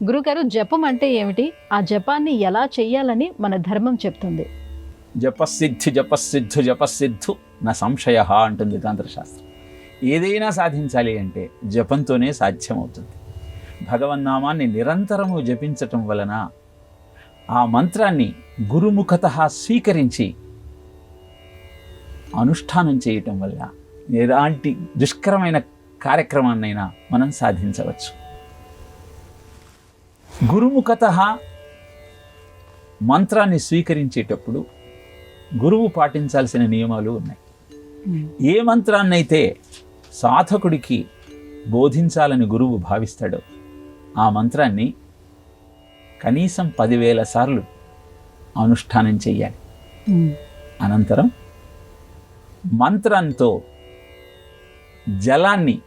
గురుగారు, జపం అంటే ఏమిటి? ఆ జపాన్ని ఎలా చెయ్యాలని మన ధర్మం చెప్తుంది? జపసిద్ధి జపసిద్ధు జపసిద్ధు నా సంశయ అంటుంది తంత్రశాస్త్రం. ఏదైనా సాధించాలి అంటే జపంతోనే సాధ్యమవుతుంది. భగవన్నామాన్ని నిరంతరము జపించటం వలన, ఆ మంత్రాన్ని గురుముఖత స్వీకరించి అనుష్ఠానం చేయటం వల్ల ఎలాంటి దుష్కరమైన కార్యక్రమాన్నైనా మనం సాధించవచ్చు. గురుముఖత మంత్రాన్ని స్వీకరించేటప్పుడు గురువు పాటించాల్సిన నియమాలు ఉన్నాయి. ఏ మంత్రాన్నైతే సాధకుడికి బోధించాలని గురువు భావిస్తాడో ఆ మంత్రాన్ని కనీసం 10,000 సార్లు అనుష్ఠానం చెయ్యాలి. అనంతరం మంత్రంతో జలాన్ని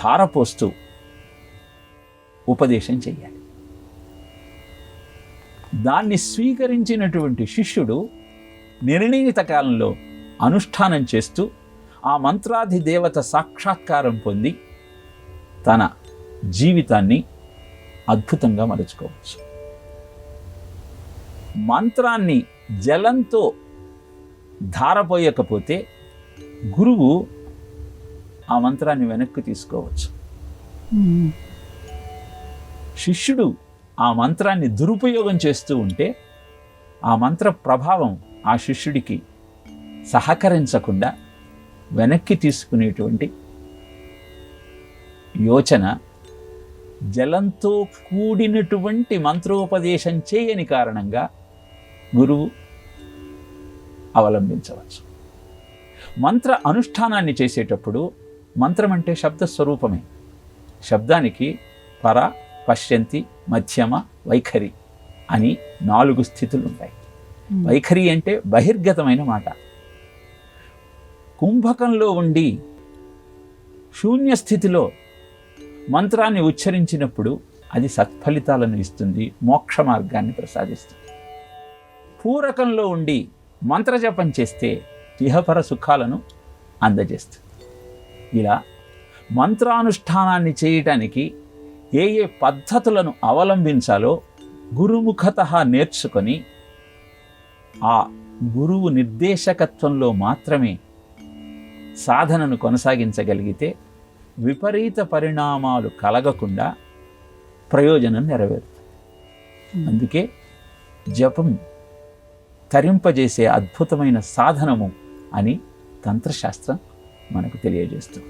ధారపోస్తూ ఉపదేశం చెయ్యాలి. దాన్ని స్వీకరించినటువంటి శిష్యుడు నిర్ణీత కాలంలో అనుష్ఠానం చేస్తూ ఆ మంత్రాధి దేవత సాక్షాత్కారం పొంది తన జీవితాన్ని అద్భుతంగా మలుచుకోవచ్చు. మంత్రాన్ని జలంతో ధారపోయకపోతే గురువు ఆ మంత్రాన్ని వెనక్కి తీసుకోవచ్చు. శిష్యుడు ఆ మంత్రాన్ని దురుపయోగం చేస్తూ ఉంటే ఆ మంత్ర ప్రభావం ఆ శిష్యుడికి సహకరించకుండా వెనక్కి తీసుకునేటువంటి యోచన జలంతో కూడినటువంటి మంత్రోపదేశం చేయని కారణంగా గురువు అవలంబించవచ్చు. మంత్ర అనుష్ఠానాన్ని చేసేటప్పుడు, మంత్రం అంటే శబ్ద స్వరూపమే. శబ్దానికి పర, పశ్యంతి, మధ్యమ, వైఖరి అని 4 స్థితులు ఉంటాయి. వైఖరి అంటే బహిర్గతమైన మాట. కుంభకంలో ఉండి శూన్య స్థితిలో మంత్రాన్ని ఉచ్చరించినప్పుడు అది సత్ఫలితాలను ఇస్తుంది, మోక్ష మార్గాన్ని ప్రసాదిస్తుంది. పూరకంలో ఉండి మంత్రజపం చేస్తే ఇహపర సుఖాలను అందజేస్తుంది. ఇలా మంత్రానుష్ఠానాన్ని చేయటానికి ఏ ఏ పద్ధతులను అవలంబించాలో గురుముఖత నేర్చుకొని ఆ గురువు నిర్దేశకత్వంలో మాత్రమే సాధనను కొనసాగించగలిగితే విపరీత పరిణామాలు కలగకుండా ప్రయోజనం నెరవేరుతుంది. అందుకే జపం తరింపజేసే అద్భుతమైన సాధనము అని తంత్రశాస్త్రం మనకు తెలియజేస్తుంది.